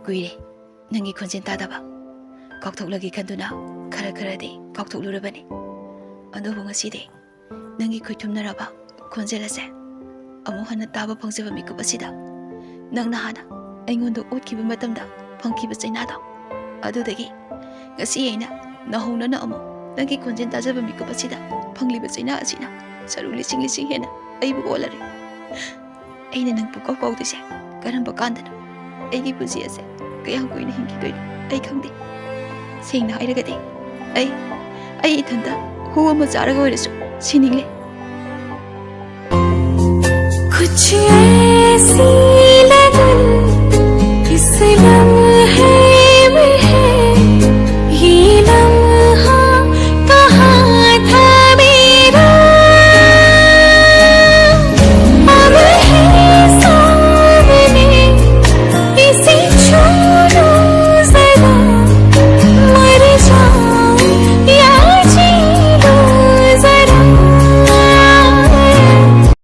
कुइरे नंगी खोंजेन तादबा काउथोक्लगी खंदुना खरा खरादि काउथोक्लुरबनी अदुबु ngasiदि नंगी खुइथुमनरबा खोंजेल असे अमु हन्ना ताबा फंगजेबा मिकुप असिदा नंगना हाना अइंगोंदो ओटखिबा मतमदा फंगखिबा चैनादा अदुदगी ngasi aina nahonana amu nagi khonjen tajaba mikup asida fangliba chaina asina saru lising lising hena aibu olare aina nang pu kau dise karamba kandana aigi puji ase kayang koina hinki doino ai khangde sengna hairagade ai ithanda huwa ma charaga oiresu siningle कुछ ऐसी लगन इस लम्हे